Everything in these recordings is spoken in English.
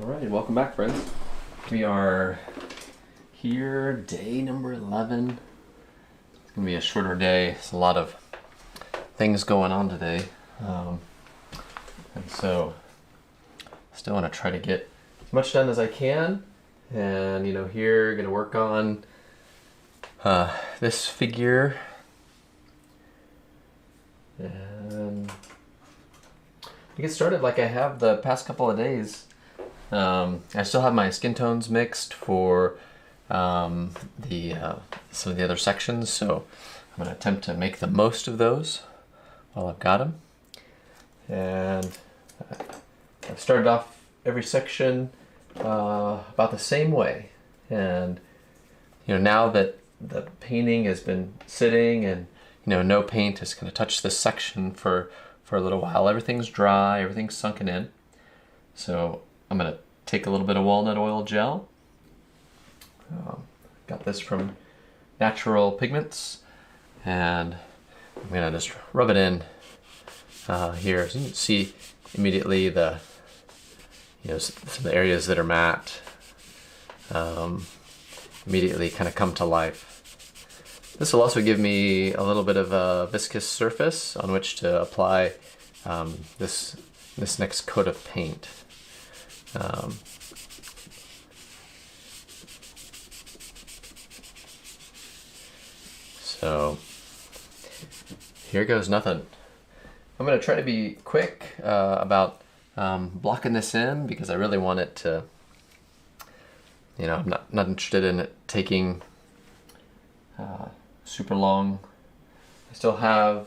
Alright, welcome back, friends. We are here, day number 11. It's going to be a shorter day. There's a lot of things going on today. And so, still want to try to get as much done as I can. And, here, going to work on this figure. And to get started, like I have the past couple of days, I still have my skin tones mixed for some of the other sections, so I'm going to attempt to make the most of those while I've got them. And I've started off every section about the same way. And now that the painting has been sitting and no paint is going to touch this section for a little while, everything's dry, everything's sunken in. So I'm going to take a little bit of walnut oil gel. Got this from Natural Pigments, and I'm going to just rub it in here. So you can see immediately some of the areas that are matte immediately kind of come to life. This will also give me a little bit of a viscous surface on which to apply this next coat of paint. So here goes nothing. I'm going to try to be quick about blocking this in because I really want it to, I'm not interested in it taking super long. I still have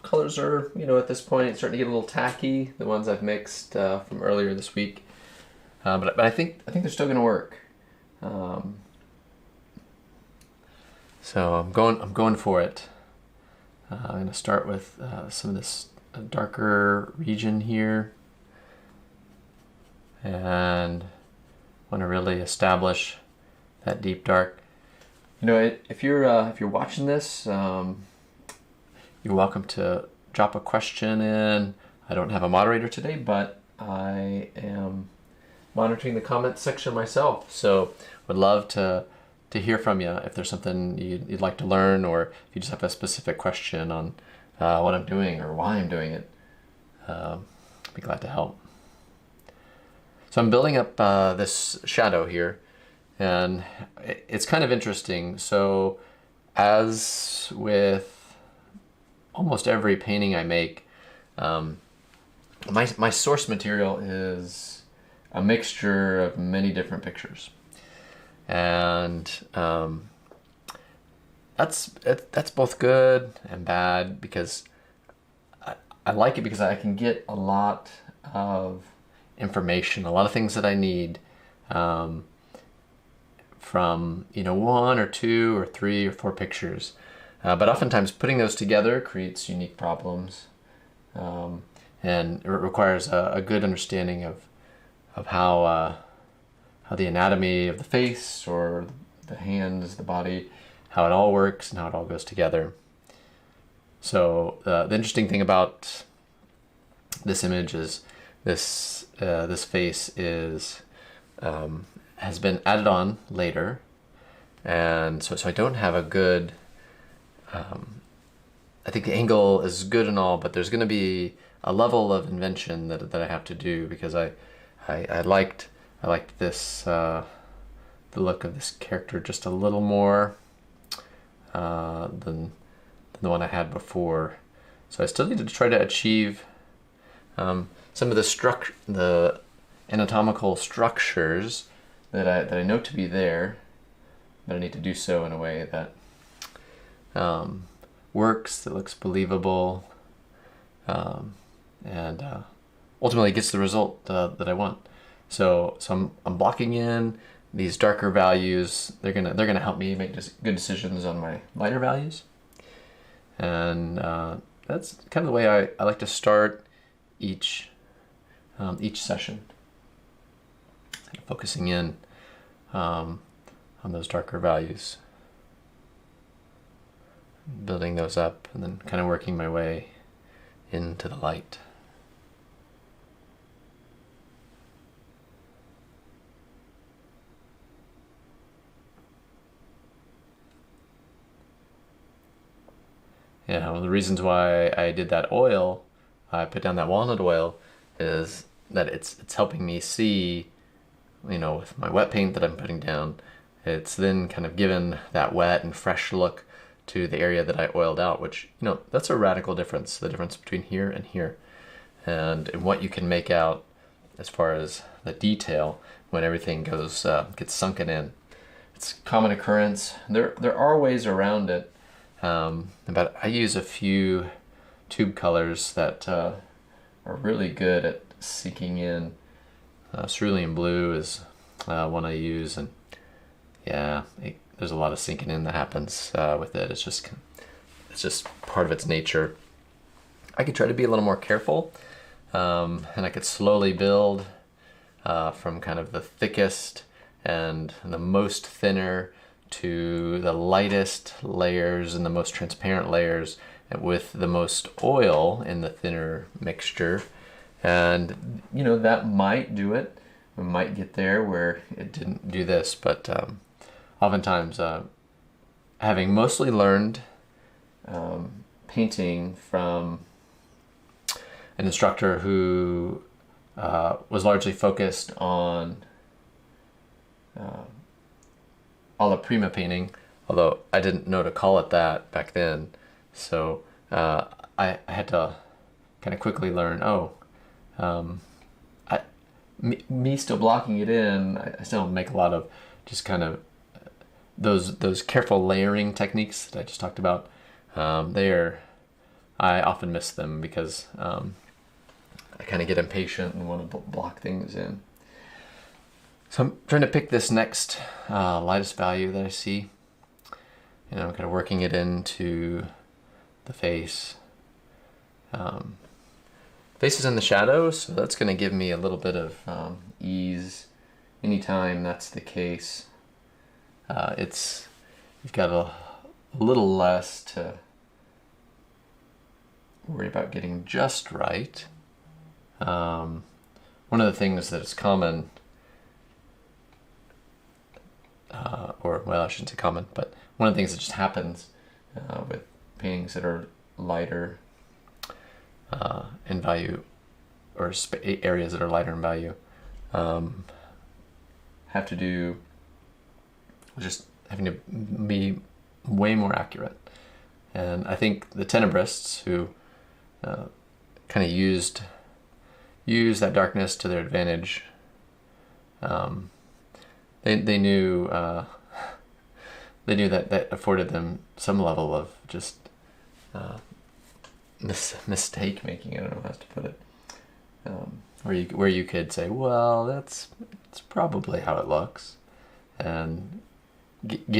colors are, at this point starting to get a little tacky, the ones I've mixed from earlier this week. But I think they're still going to work. So I'm going for it. I'm going to start with some of this darker region here, and want to really establish that deep dark. If you're watching this, you're welcome to drop a question in. I don't have a moderator today, but I am monitoring the comments section myself, so would love to hear from you if there's something you'd like to learn, or if you just have a specific question on what I'm doing or why I'm doing it. I'd be glad to help. So I'm building up this shadow here, and it's kind of interesting. So as with almost every painting I make, my source material is a mixture of many different pictures, and that's both good and bad, because I like it because I can get a lot of information, a lot of things that I need from one or two or three or four pictures, but oftentimes putting those together creates unique problems, and it requires a good understanding of how the anatomy of the face or the hands, the body, how it all works and how it all goes together. So the interesting thing about this image is this face has been added on later, and so I don't have a good. I think the angle is good and all, but there's going to be a level of invention that I have to do, because I liked this the look of this character just a little more than the one I had before. So I still need to try to achieve some of the anatomical structures that I know to be there, but I need to do so in a way that works, that looks believable, and ultimately gets the result that I want. So I'm blocking in these darker values. They're gonna help me make good decisions on my lighter values, and that's kind of the way I like to start each session, kind of focusing in on those darker values, building those up, and then kind of working my way into the light. the reasons why I did that oil, I put down that walnut oil, is that it's helping me see, with my wet paint that I'm putting down, it's then kind of given that wet and fresh look to the area that I oiled out, which, that's a radical difference, the difference between here and here, and what you can make out as far as the detail when everything gets sunken in. It's a common occurrence. There are ways around it, but I use a few tube colors that are really good at sinking in. Cerulean blue is one I use, and there's a lot of sinking in that happens with it. It's just part of its nature. I could try to be a little more careful, and I could slowly build from kind of the thickest and the most thinner to the lightest layers and the most transparent layers, with the most oil in the thinner mixture. And that might do it. We might get there where it didn't do this, but oftentimes, having mostly learned painting from an instructor who was largely focused on alla prima painting, although I didn't know to call it that back then. So I had to kind of quickly learn, me still blocking it in, I still make a lot of just kind of those careful layering techniques that I just talked about. I often miss them because I kind of get impatient and want to block things in. So I'm trying to pick this next lightest value that I see, and I'm kind of working it into the face. Face is in the shadow, so that's going to give me a little bit of ease anytime that's the case. You've got a little less to worry about getting just right. One of the things that is common, I shouldn't say common, but one of the things that just happens with paintings that are lighter in value, or areas that are lighter in value, have to do with just having to be way more accurate. And I think the tenebrists, who kind of used that darkness to their advantage, they knew that afforded them some level of just mistake making. I don't know how to put it. Where you could say, well, that's probably how it looks, and it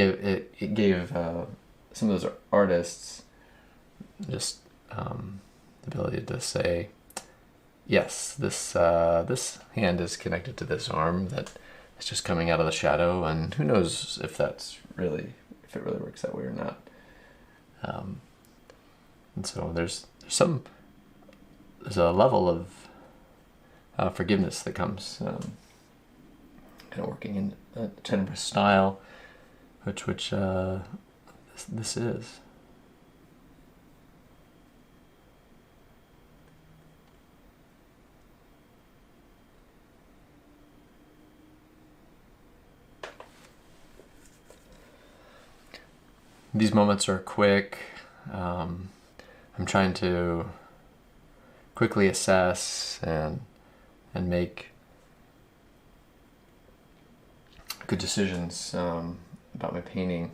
gave some of those artists just the ability to say, yes, this hand is connected to this arm that is just coming out of the shadow, and who knows if it really works that way or not. And so there's a level of forgiveness that comes kind of working in a tenebrous style, which this is. These moments are quick. I'm trying to quickly assess and make good decisions about my painting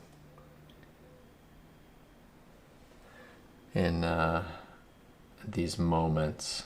in these moments.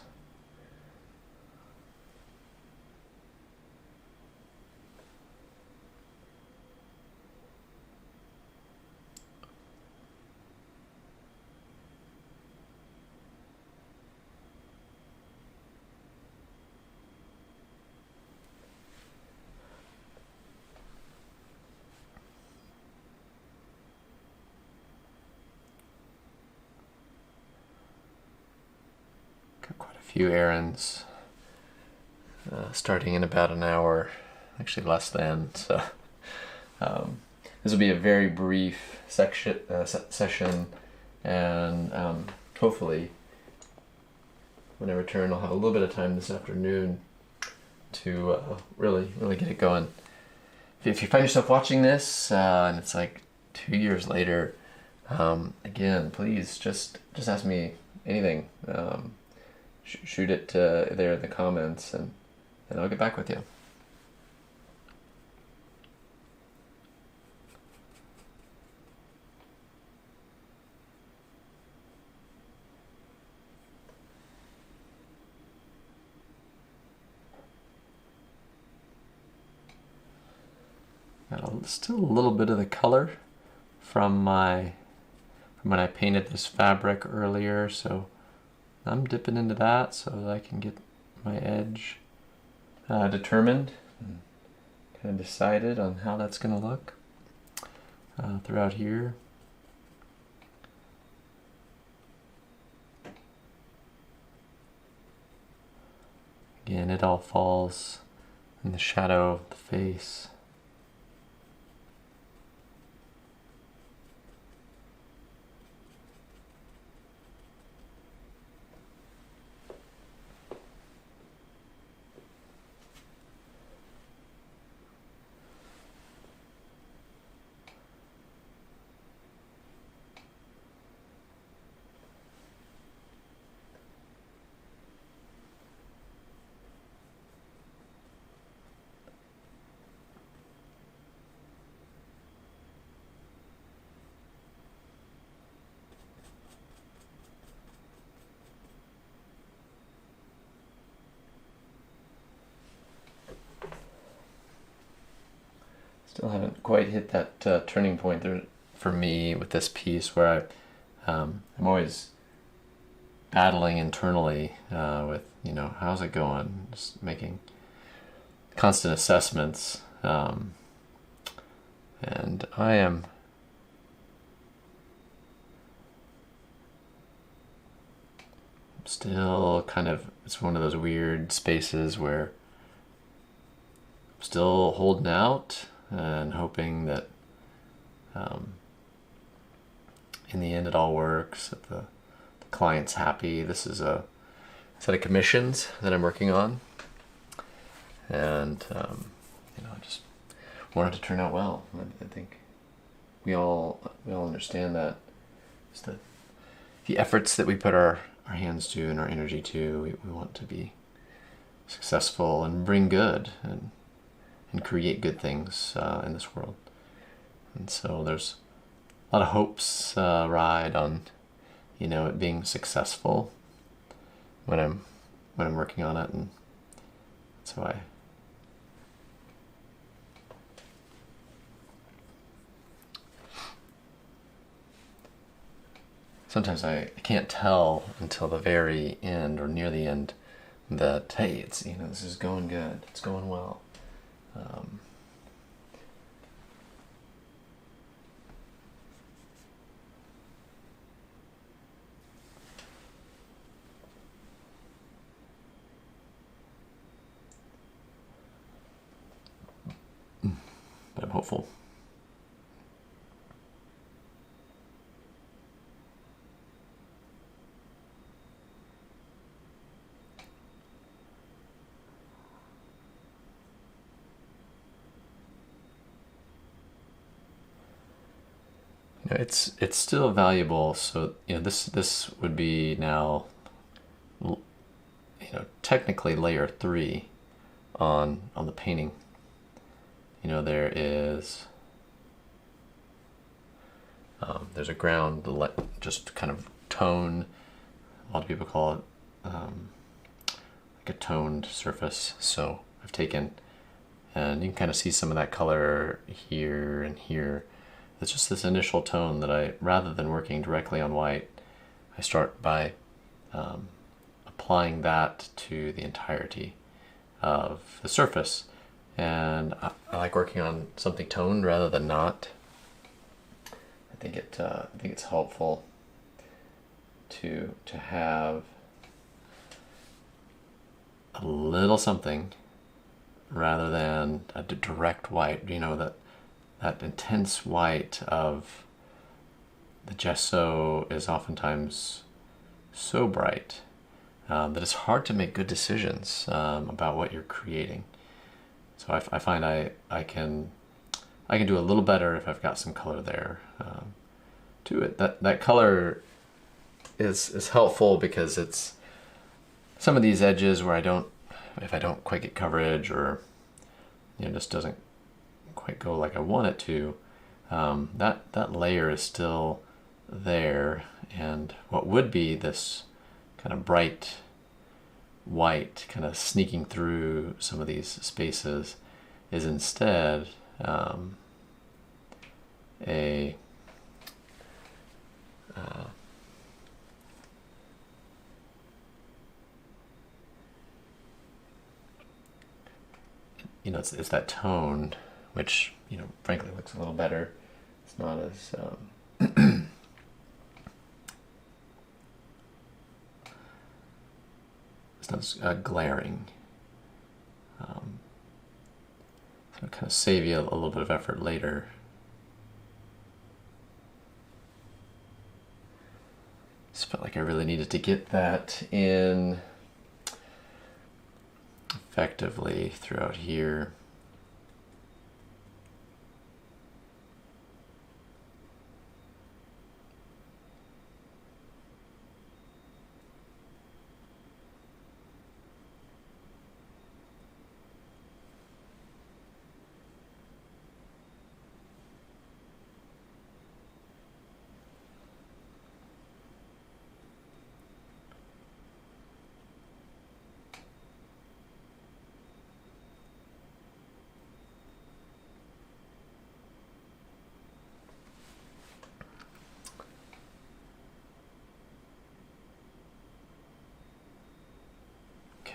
Quite a few errands starting in about an hour, actually less than, so this will be a very brief session and hopefully when I return I'll have a little bit of time this afternoon to really get it going. If you find yourself watching this and it's like 2 years later, again, please just ask me anything. Shoot it there in the comments, and I'll get back with you. Got still a little bit of the color from when I painted this fabric earlier, so I'm dipping into that so that I can get my edge determined and kind of decided on how that's going to look throughout here. Again, it all falls in the shadow of the face. Still haven't quite hit that turning point there for me with this piece where I'm always battling internally with, how's it going? Just making constant assessments. And I am still kind of, it's one of those weird spaces where I'm still holding out and hoping that in the end it all works, that the client's happy. This is a set of commissions that I'm working on, and I just want it to turn out well. I think we all understand that it's the efforts that we put our hands to and our energy to, we want to be successful and bring good and create good things in this world. And so there's a lot of hopes ride on, it being successful when I'm working on it, and so sometimes I can't tell until the very end or near the end that, hey, it's, this is going good, it's going well. But I'm hopeful. It's still valuable. So this would be now technically layer 3 on the painting. There is there's a ground, just kind of tone. A lot of people call it like a toned surface. So I've taken, and you can kind of see some of that color here and here. It's just this initial tone that rather than working directly on white, I start by applying that to the entirety of the surface. And I like working on something toned rather than not. I think it's helpful to have a little something rather than a direct white. That intense white of the gesso is oftentimes so bright that it's hard to make good decisions about what you're creating. So I find I can do a little better if I've got some color there to it. That color is helpful because it's some of these edges where if I don't quite get coverage, or just doesn't quite go like I want it to, that layer is still there, and what would be this kind of bright white kind of sneaking through some of these spaces is instead it's that tone, which frankly looks a little better. It's not as it's not as glaring. So it'll kind of save you a little bit of effort later. Just felt like I really needed to get that in effectively throughout here.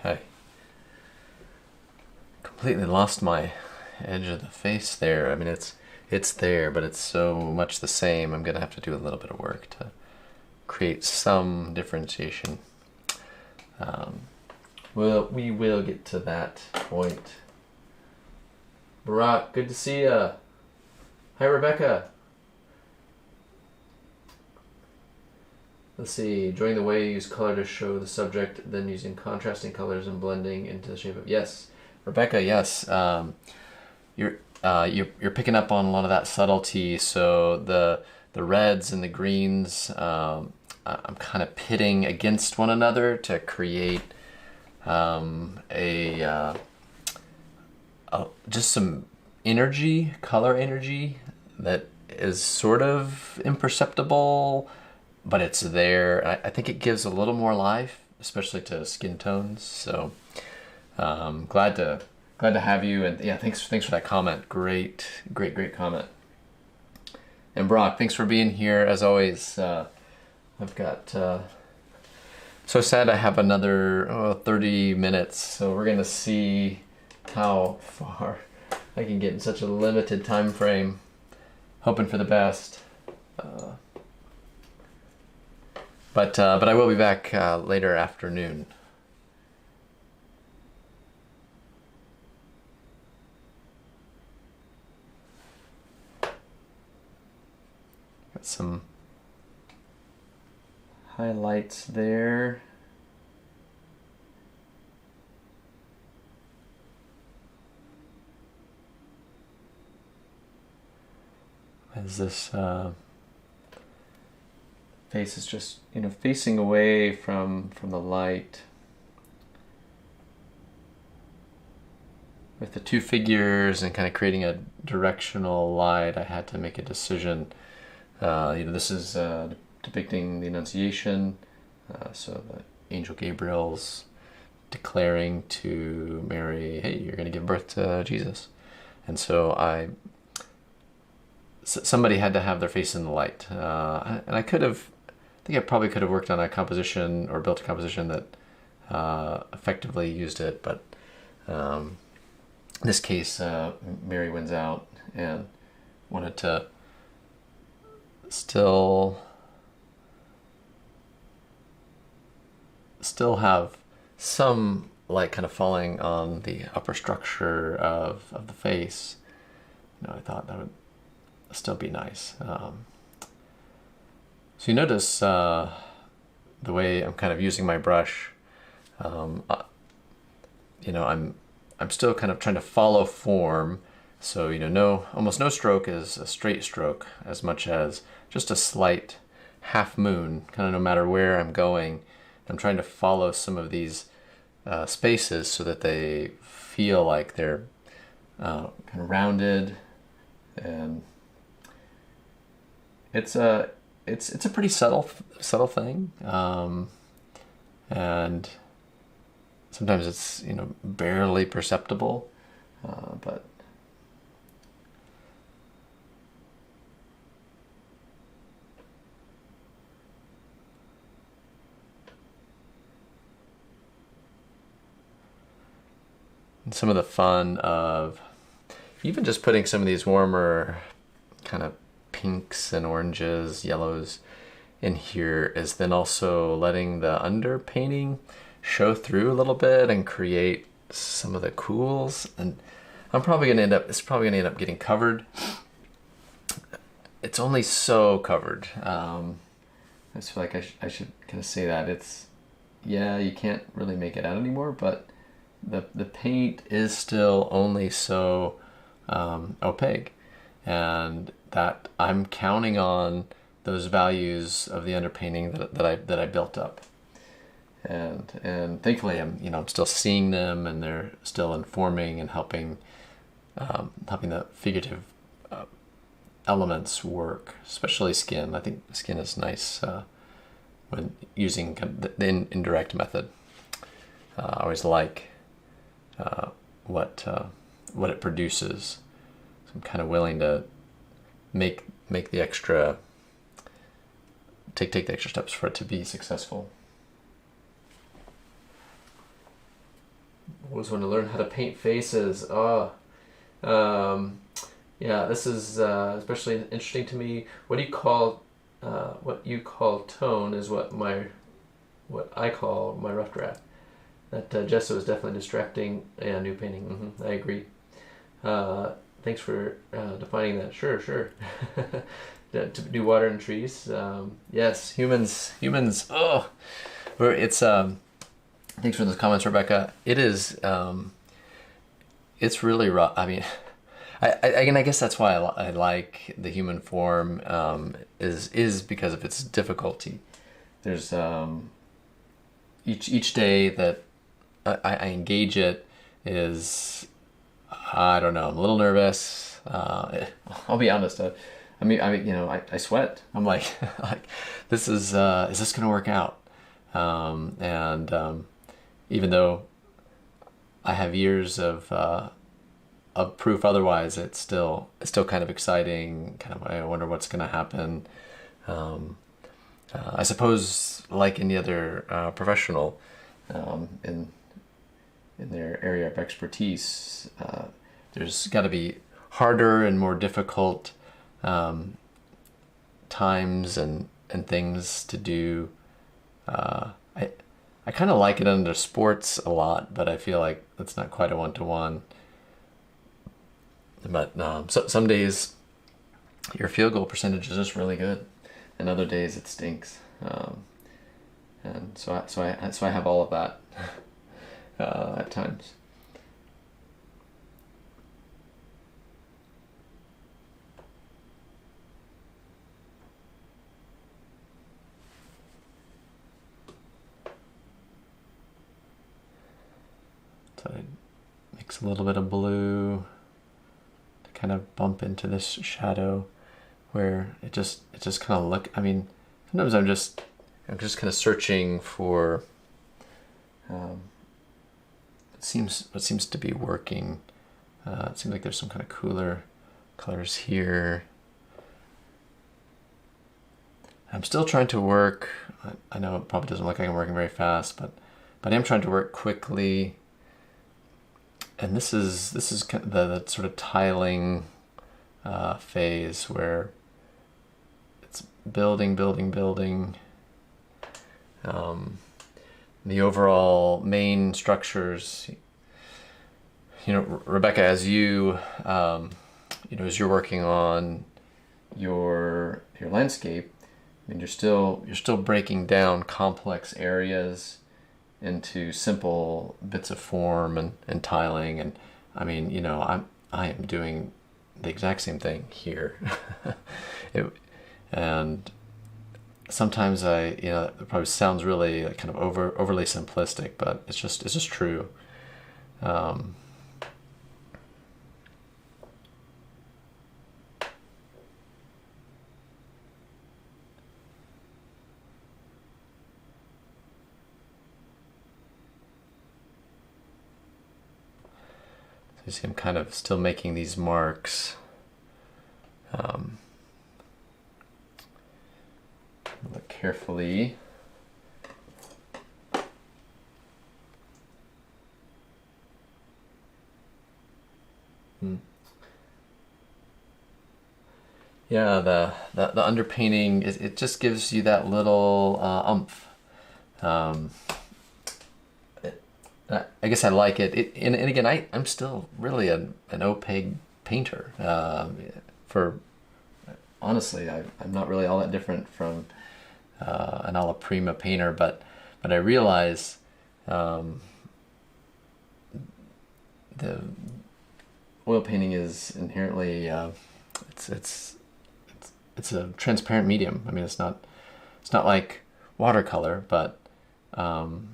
Okay. Completely lost my edge of the face there. I mean, it's there, but it's so much the same. I'm gonna have to do a little bit of work to create some differentiation. Well, we will get to that point. Barack, good to see ya. Hi, Rebecca. Let's see, enjoying the way you use color to show the subject, then using contrasting colors and blending into the shape of... Yes, Rebecca, yes. You're picking up on a lot of that subtlety. So the reds and the greens, I'm kind of pitting against one another to create just some energy, color energy that is sort of imperceptible, but it's there. I think it gives a little more life, especially to skin tones. So glad to have you, and yeah, thanks for that comment. Great comment. And Brock, thanks for being here as always. I've got so sad I have another 30 minutes, so we're gonna see how far I can get in such a limited time frame. Hoping for the best. But I will be back later afternoon. Got some highlights there. As this face is just facing away from the light. With the two figures and kind of creating a directional light, I had to make a decision. This is depicting the Annunciation, so the angel Gabriel's declaring to Mary, "Hey, you're going to give birth to Jesus," and so somebody had to have their face in the light, and I think I probably could have worked on a composition or built a composition that effectively used it, but in this case, Mary wins out and wanted to still have some light kind of falling on the upper structure of the face. I thought that would still be nice. So you notice the way I'm kind of using my brush. You know, I'm still kind of trying to follow form. So, you know, almost no stroke is a straight stroke as much as just a slight half moon, kind of no matter where I'm going. I'm trying to follow some of these spaces so that they feel like they're kind of rounded, and it's a pretty subtle thing, and sometimes it's, you know, barely perceptible, but and some of the fun of even just putting some of these warmer kind of pinks and oranges, yellows in here is then also letting the underpainting show through a little bit and create some of the cools. And it's probably gonna end up getting covered. It's only so covered. I just feel like I should kind of say that yeah, you can't really make it out anymore, but the paint is still only so opaque, and that I'm counting on those values of the underpainting that I built up, and thankfully I'm still seeing them, and they're still informing and helping the figurative elements work, especially skin. I think skin is nice when using the indirect method. I always like what it produces. So I'm kind of willing to make the extra, take the extra steps for it to be successful. Always want to learn how to paint faces. Yeah, this is especially interesting to me. What you call tone is what I call my rough draft. That gesso is definitely distracting. Yeah, new painting. I agree. Thanks for defining that. Sure. To do water and trees. Yes, humans. Oh, it's. Thanks for those comments, Rebecca. It is. It's really rough. I mean, I guess that's why I like the human form. Is because of its difficulty. There's each day that I engage it is, I don't know, I'm a little nervous. I'll be honest. I sweat. I'm like, this is this going to work out? Even though I have years of proof otherwise, it's still kind of exciting. Kind of, I wonder what's going to happen. I suppose, like any other professional in their area of expertise, there's got to be harder and more difficult times and things to do. I kind of like it under sports a lot, but I feel like it's not quite a one-to-one. But some days your field goal percentage is just really good, and other days it stinks. And so I have all of that at times. So I mix a little bit of blue to kind of bump into this shadow where it just kind of look. I mean, sometimes I'm just kind of searching for what seems to be working. It seems like there's some kind of cooler colors here. I'm still trying to work. I know it probably doesn't look like I'm working very fast, but I am trying to work quickly. And this is kind of the sort of tiling phase where it's building. The overall main structures. You know, Rebecca, as as you're working on your landscape, I mean, you're still breaking down complex areas into simple bits of form and tiling, and I mean, I am doing the exact same thing here. it, and sometimes it probably sounds really like kind of overly simplistic, but it's just true. Um, You see, I'm kind of still making these marks. Look carefully. Yeah, the underpainting, it just gives you that little umph. I guess I like it. And again, I'm still really an opaque painter. For honestly, I'm not really all that different from an alla prima painter, but I realize the oil painting is inherently it's a transparent medium. I mean, it's not like watercolor, but in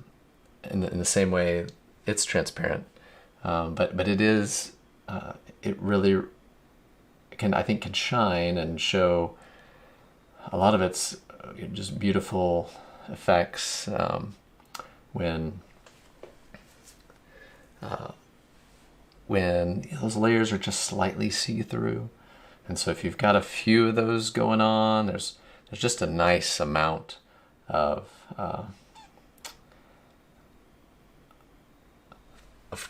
the same way, it's transparent. But it is it really can shine and show a lot of its just beautiful effects when those layers are just slightly see-through. And so if you've got a few of those going on, there's just a nice amount of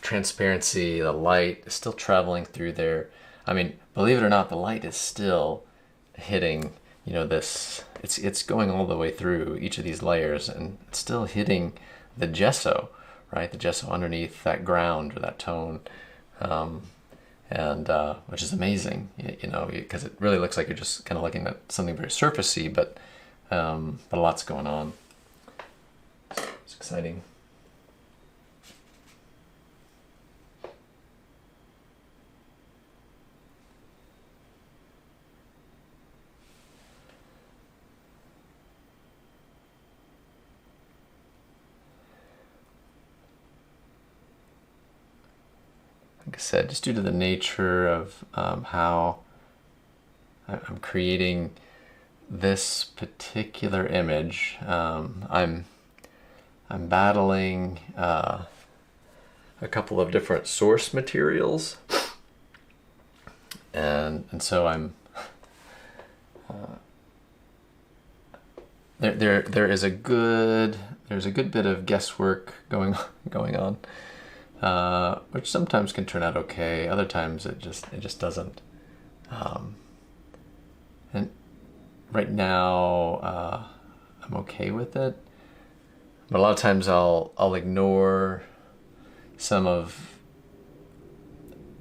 transparency. The light is still traveling through there. I mean, believe it or not, the light is still hitting, this, it's going all the way through each of these layers, and it's still hitting the gesso, right? The gesso underneath that ground or that tone. And which is amazing, because it really looks like you're just kind of looking at something very surfacey, but a lot's going on. It's exciting. Like I said, just due to the nature of how I'm creating this particular image, I'm battling a couple of different source materials, and so I'm there's a good bit of guesswork going on. Which sometimes can turn out okay. Other times it just doesn't. And right now I'm okay with it. But a lot of times I'll ignore some of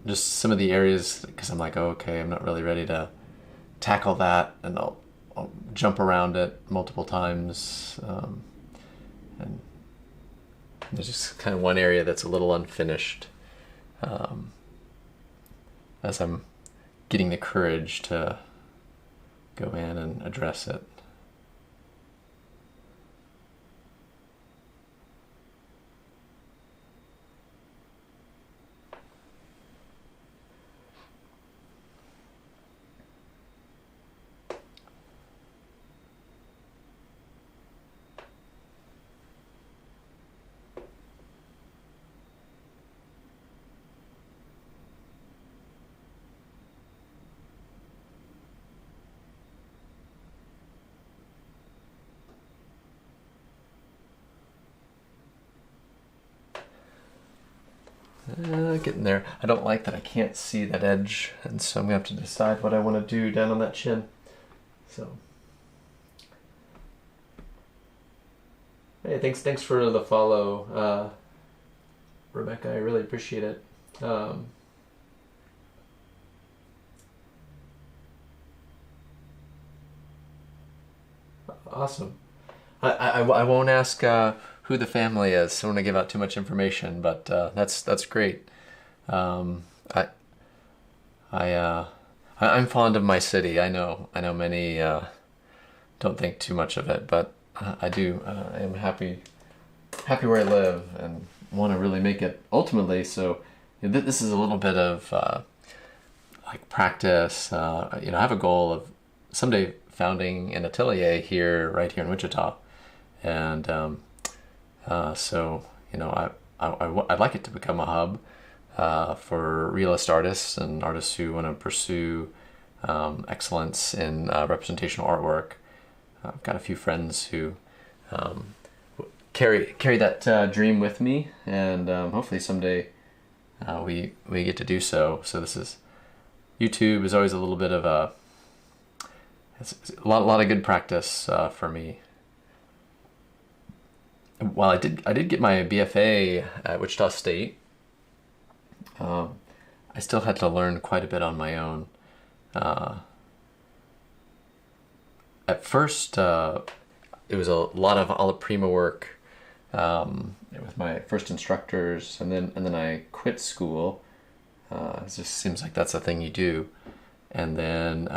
the areas because I'm like, oh, okay, I'm not really ready to tackle that, and I'll jump around it multiple times. And there's just kind of one area that's a little unfinished as I'm getting the courage to go in and address it. Getting there. I don't like that I can't see that edge, and so I'm gonna have to decide what I want to do down on that chin. So, hey, thanks for the follow, Rebecca. I really appreciate it. Awesome. I won't ask who the family is. I don't want to give out too much information, but that's great. Um, I I'm fond of my city. I know many don't think too much of it, but I do. I am happy where I live and want to really make it ultimately. So this is a little bit of like practice. I have a goal of someday founding an atelier right here in Wichita, and so I'd like it to become a hub for realist artists and artists who want to pursue excellence in representational artwork. I've got a few friends who carry that dream with me, and hopefully someday we get to do so. So YouTube is always a little bit of it's a lot of good practice for me. While I did get my BFA at Wichita State, I still had to learn quite a bit on my own. At first, it was a lot of alla prima work with my first instructors, and then I quit school. It just seems like that's the thing you do. And then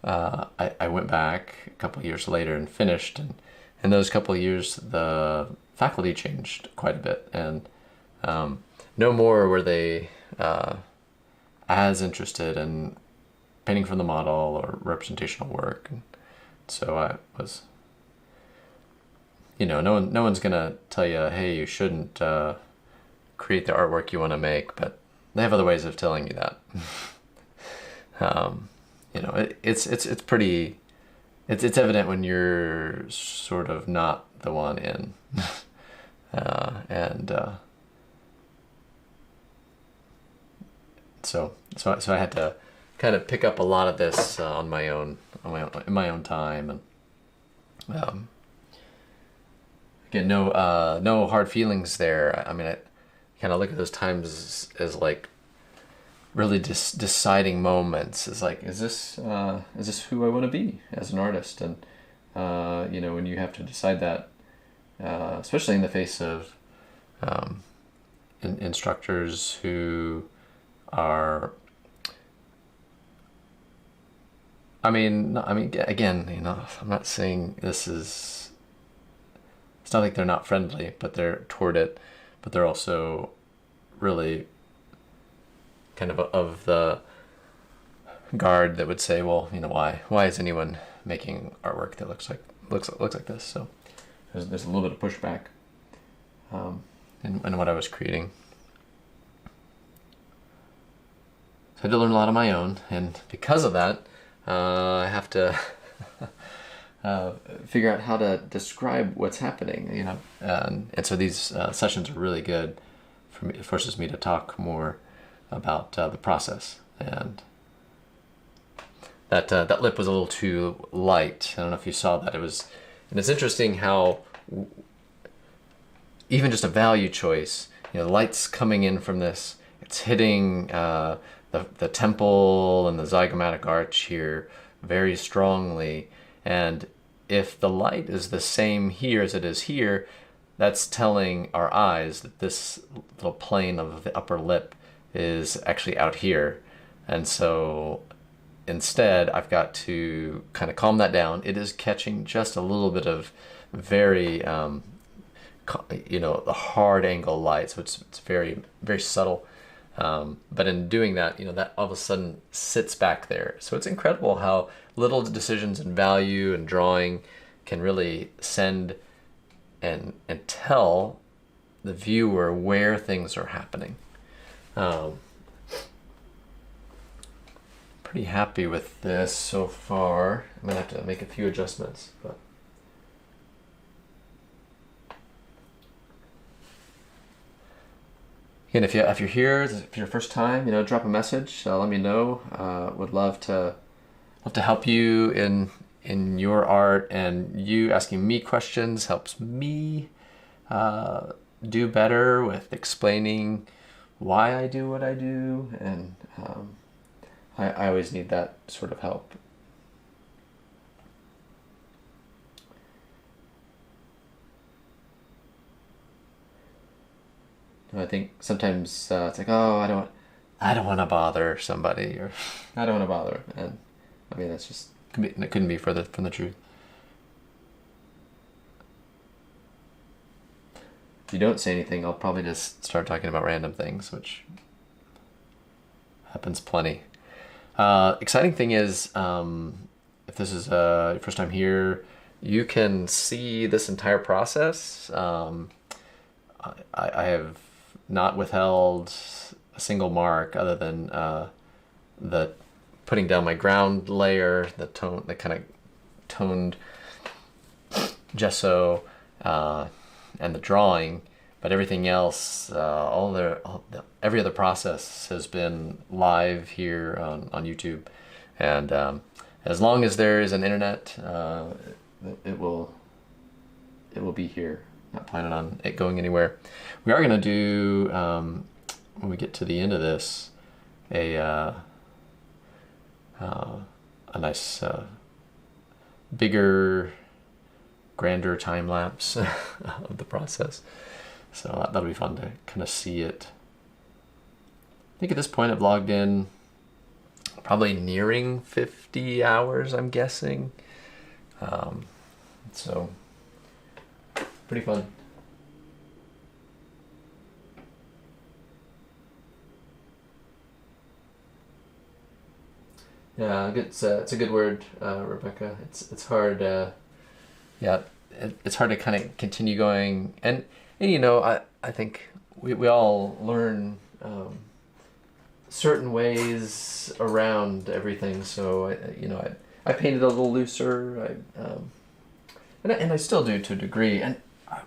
I went back a couple of years later and finished. And in those couple of years, the faculty changed quite a bit, and no more were they as interested in painting from the model or representational work. And so I was, no one's gonna tell you, hey, you shouldn't create the artwork you want to make, but they have other ways of telling you that. It's pretty. It's evident when you're sort of not the one in, and so I had to kind of pick up a lot of this in my own time, and again, no hard feelings there. I mean, I kind of look at those times as like really just deciding moments. Is like, is this who I want to be as an artist? And when you have to decide that, especially in the face of instructors who are, again, I'm not saying this is. It's not like they're not friendly, but they're toward it, but they're also really kind of the guard that would say, well, why is anyone making artwork that looks like this? So there's a little bit of pushback in what I was creating. So I had to learn a lot on my own, and because of that, I have to figure out how to describe what's happening. And so these sessions are really good for me. It forces me to talk more about the process, and that lip was a little too light. I don't know if you saw that. And it's interesting how even just a value choice, the light's coming in from this, it's hitting the temple and the zygomatic arch here very strongly, and if the light is the same here as it is here, that's telling our eyes that this little plane of the upper lip is actually out here. And so instead, I've got to kind of calm that down. It is catching just a little bit of very, the hard angle light. So it's very, very subtle. But in doing that, that all of a sudden sits back there. So it's incredible how little decisions in value and drawing can really send and tell the viewer where things are happening. Pretty happy with this so far. I'm gonna have to make a few adjustments, but again, if you're here, if you're your first time, drop a message. Let me know. Would love to help you in your art, and you asking me questions helps me do better with explaining why I do what I do, and I always need that sort of help. I think sometimes it's like, oh, I don't want to bother somebody, or I don't want to bother, and I mean that's just it couldn't be further from the truth. If you don't say anything, I'll probably just start talking about random things, which happens plenty. Exciting thing is, if this is your first time here, you can see this entire process. I have not withheld a single mark other than the putting down my ground layer, the kind of toned gesso, and the drawing. But everything else, every other process has been live here on YouTube, and as long as there is an internet, it will be here. Not planning on it going anywhere. We are going to do, when we get to the end of this, a nice bigger, grander time lapse of the process. So that'll be fun to kind of see it. I think at this point I've logged in probably nearing 50 hours, I'm guessing. So pretty fun. Yeah, it's a good word, Rebecca. It's hard. Yeah, it's hard to kind of continue going, and you know, I think we all learn certain ways around everything. So I painted a little looser. And I still do to a degree. And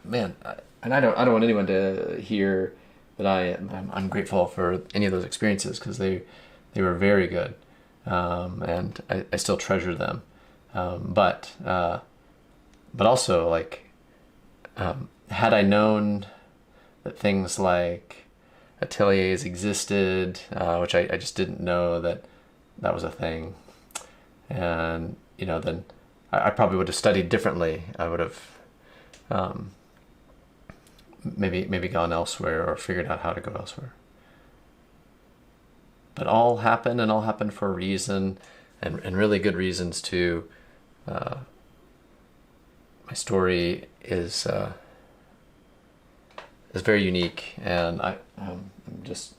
man, I don't want anyone to hear that I'm grateful for any of those experiences, because they were very good, and I still treasure them. But also, like, had I known that things like ateliers existed, which I just didn't know that was a thing, and then I probably would have studied differently. I would have maybe gone elsewhere, or figured out how to go elsewhere. But all happened, and all happened for a reason, and really good reasons too. My story is very unique, and I'm just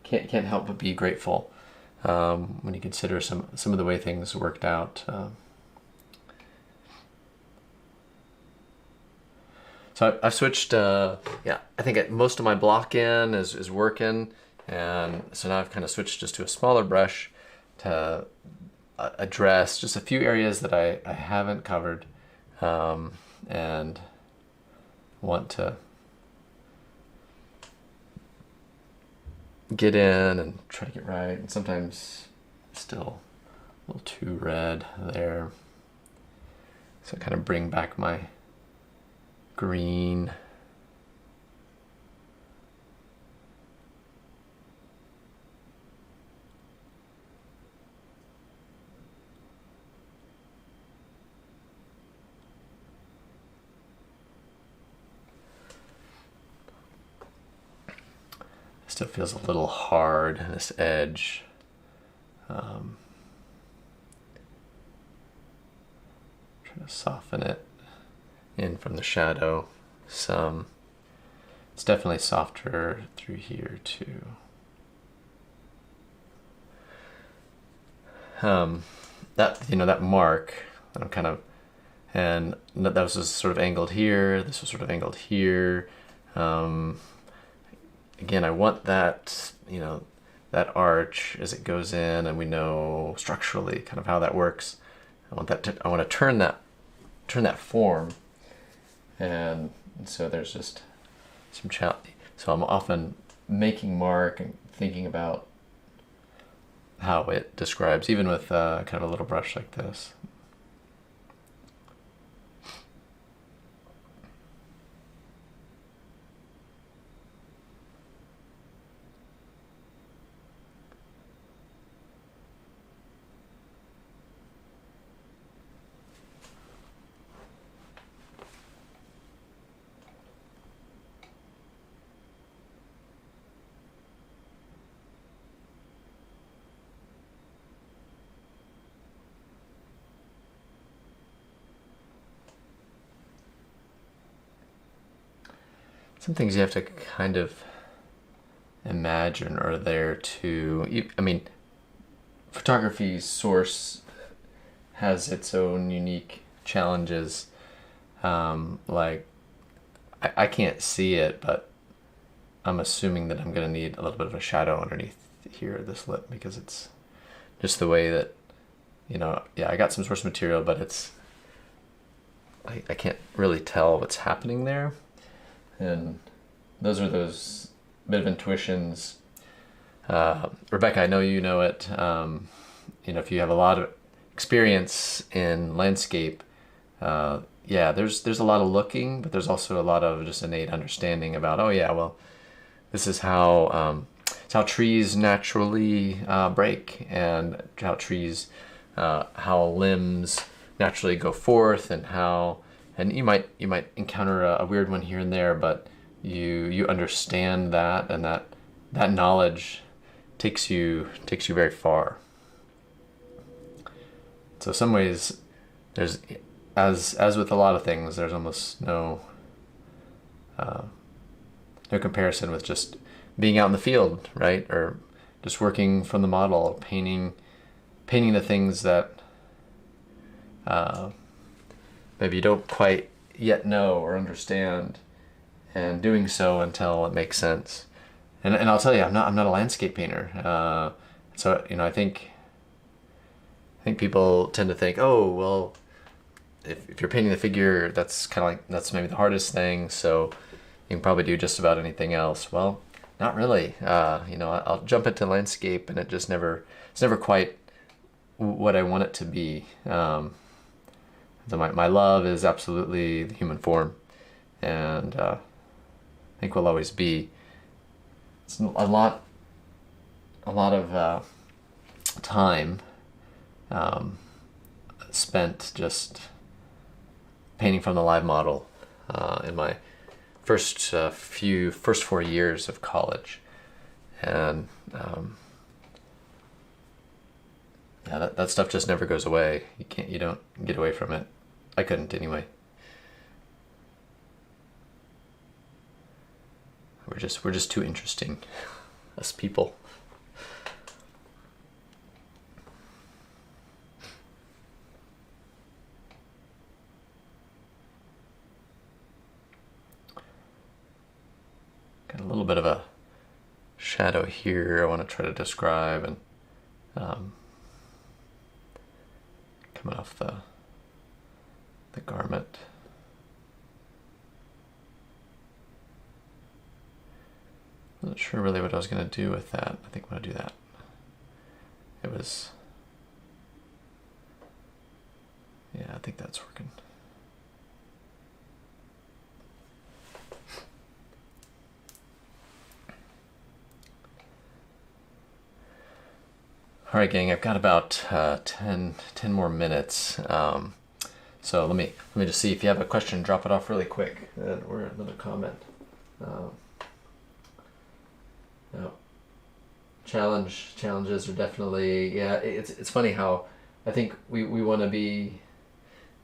can't help but be grateful when you consider some of the way things worked out. So I've switched. I think most of my block in is working, and so now I've kind of switched just to a smaller brush to address just a few areas that I haven't covered, and want to get in and try to get right. And sometimes still a little too red there, so kind of bring back my green. Still feels a little hard, this edge. Try to soften it in from the shadow some. It's definitely softer through here too. That mark that I'm kind of, and that was just sort of angled here. This was sort of angled here. Again, I want that, that arch as it goes in, and we know structurally kind of how that works. I want to turn that form, and so there's just some challenge. So I'm often making mark and thinking about how it describes, even with kind of a little brush like this. some things you have to kind of imagine are there to, I mean, photography's source has its own unique challenges. Like, I can't see it, but I'm assuming that I'm going to need a little bit of a shadow underneath here, this lip, because it's just the way that, you know, yeah, I got some source material, but it's, I can't really tell what's happening there. And those are those bit of intuitions. Rebecca, I know you know it. You know, if you have a lot of experience in landscape, yeah, there's a lot of looking, but there's also a lot of just innate understanding about, oh yeah, well, this is how it's how trees naturally break, and how trees, how limbs naturally go forth, and how, and you might encounter a weird one here and there, but you understand that, and that knowledge takes you very far. So some ways there's, as with a lot of things, there's almost no comparison with just being out in the field, right? Or just working from the model, painting the things that maybe you don't quite yet know or understand, and doing so until it makes sense. And I'll tell you, I'm not a landscape painter. So, you know, I think people tend to think, oh, well, if you're painting the figure, that's kind of like, that's maybe the hardest thing, so you can probably do just about anything else. Well, not really. You know, I'll jump into landscape, and it's never quite what I want it to be. So my love is absolutely the human form, and I think will always be. It's a lot of time spent just painting from the live model in my first 4 years of college, and yeah, that stuff just never goes away. You don't get away from it. I couldn't anyway. We're just too interesting, us people. Got a little bit of a shadow here I want to try to describe, and coming off the garment. I'm not sure really what I was going to do with that. I think I'm going to do that. It was, yeah, I think that's working. All right, gang, I've got about 10 more minutes. So let me just see if you have a question, drop it off really quick, or another comment. No. Challenges are definitely, yeah, it's funny how I think we want to be,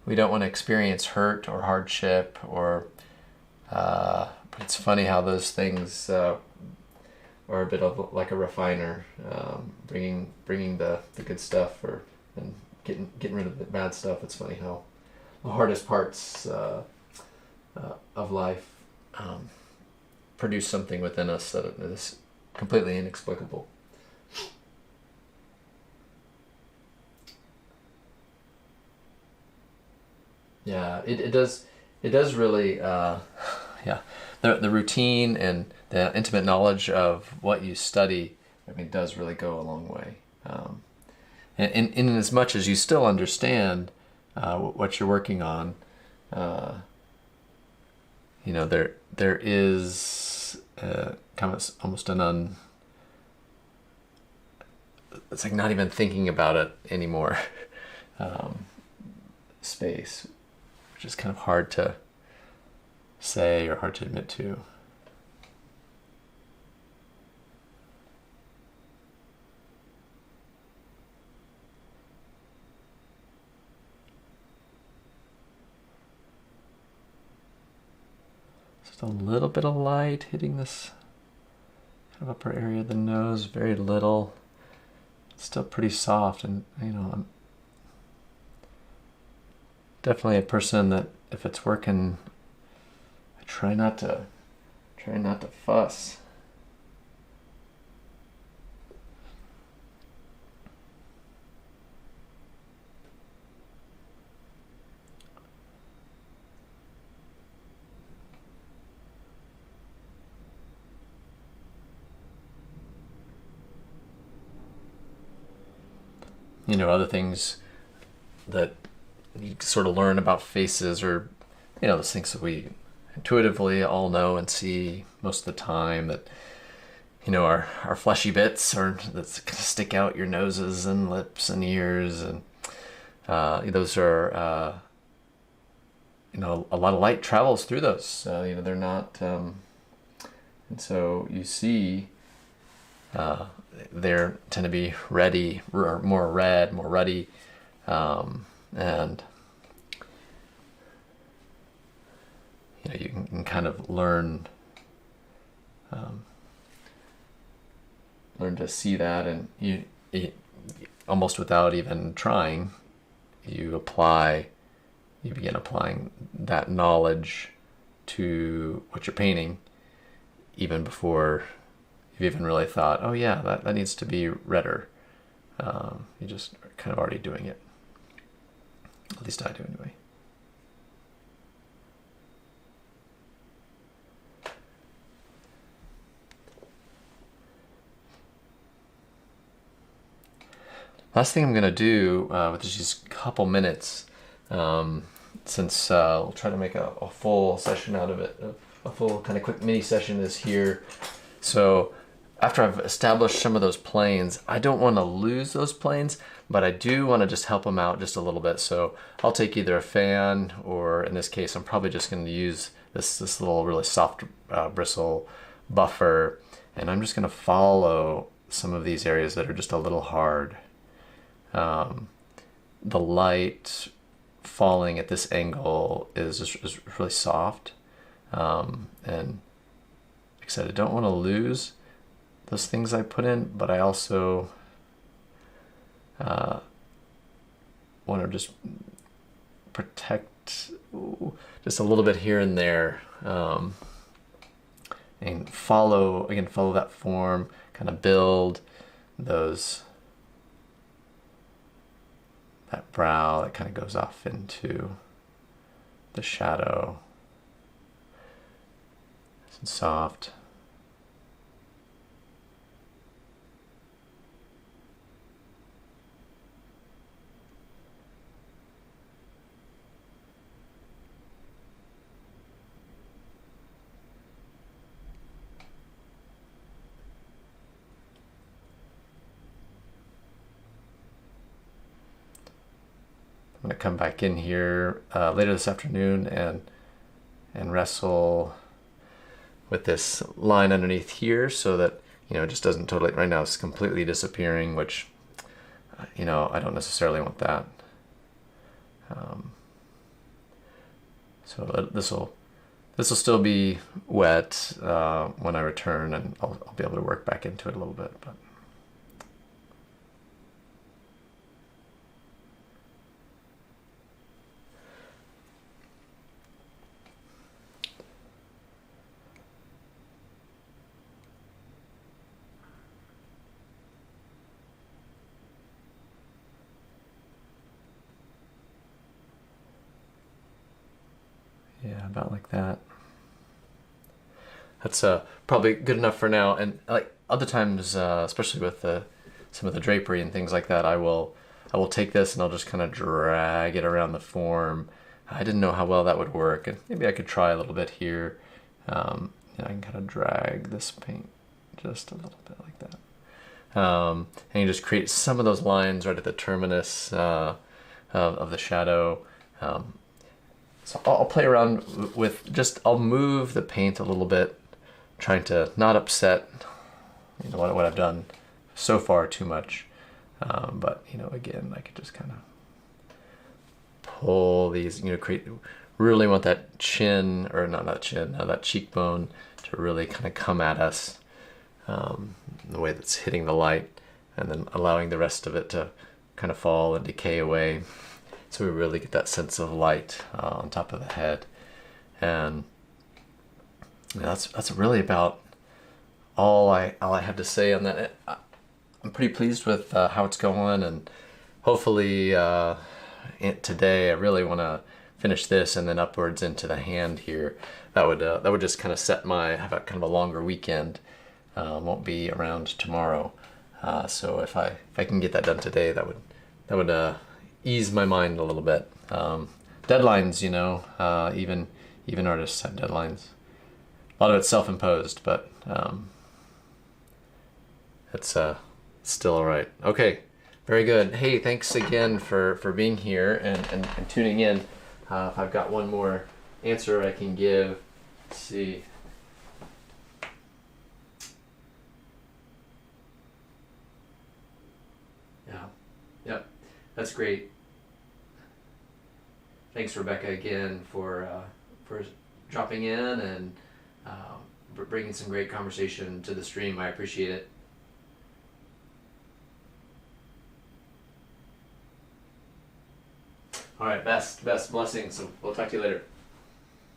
we don't want to experience hurt or hardship, or but it's funny how those things are a bit of like a refiner, bringing the good stuff, and getting rid of the bad stuff. It's funny how the hardest parts of life produce something within us that is completely inexplicable. Yeah, it does really, yeah, the routine and the intimate knowledge of what you study, I mean, does really go a long way. And in as much as you still understand what you're working on, you know, there is kind of almost it's like not even thinking about it anymore space, which is kind of hard to say or hard to admit to. Just a little bit of light hitting this kind of upper area of the nose, very little. It's still pretty soft, and you know, I'm definitely a person that if it's working, I try not to fuss. You know, other things that you sort of learn about faces, or you know, those things that we intuitively all know and see most of the time, that you know, our fleshy bits, or that's gonna stick out, your noses and lips and ears, and those are you know, a lot of light travels through those. You know, they're not, and so you see. They tend to be ready, or more red, more ruddy, and you know, you can kind of learn to see that, and you almost without even trying, you begin applying that knowledge to what you're painting, even before you've even really thought, oh yeah, that needs to be redder. You just are kind of already doing it. At least I do anyway. Last thing I'm going to do with these couple minutes, since we'll try to make a full session out of it, a full kind of quick mini session is here. So after I've established some of those planes, I don't want to lose those planes, but I do want to just help them out just a little bit. So I'll take either a fan, or in this case, I'm probably just going to use this little really soft bristle buffer, and I'm just going to follow some of these areas that are just a little hard. The light falling at this angle is really soft, and like I said, I don't want to lose those things I put in, but I also want to just protect just a little bit here and there, and follow that form, kind of build that brow that kind of goes off into the shadow. Nice and soft. I'm going to come back in here later this afternoon and wrestle with this line underneath here, so that, you know, it just doesn't totally, right now it's completely disappearing, which, you know, I don't necessarily want that. So this will still be wet when I return, and I'll be able to work back into it a little bit, but. Yeah, about like that. That's probably good enough for now. And like other times, especially with some of the drapery and things like that, I will take this and I'll just kind of drag it around the form. I didn't know how well that would work, and maybe I could try a little bit here. I can kind of drag this paint just a little bit like that. And you just create some of those lines right at the terminus of the shadow. So I'll play around with I'll move the paint a little bit, trying to not upset, you know, what I've done so far too much. But, you know, again, I could just kind of pull these, you know, create really want that chin, or not that chin, that cheekbone to really kind of come at us the way that's hitting the light, and then allowing the rest of it to kind of fall and decay away. So we really get that sense of light on top of the head. And that's really about all I have to say on that. I'm pretty pleased with how it's going, and hopefully today I really want to finish this and then upwards into the hand here. That would just kind of set have a kind of a longer weekend. Won't be around tomorrow, so if I can get that done today, that would ease my mind a little bit. Deadlines, you know, even artists have deadlines. A lot of it's self-imposed, but it's still all right. Okay, very good. Hey, thanks again for being here and tuning in. If I've got one more answer I can give, let's see. Yeah, yep, that's great. Thanks, Rebecca, again for dropping in and bringing some great conversation to the stream. I appreciate it. All right, best blessings. So we'll talk to you later.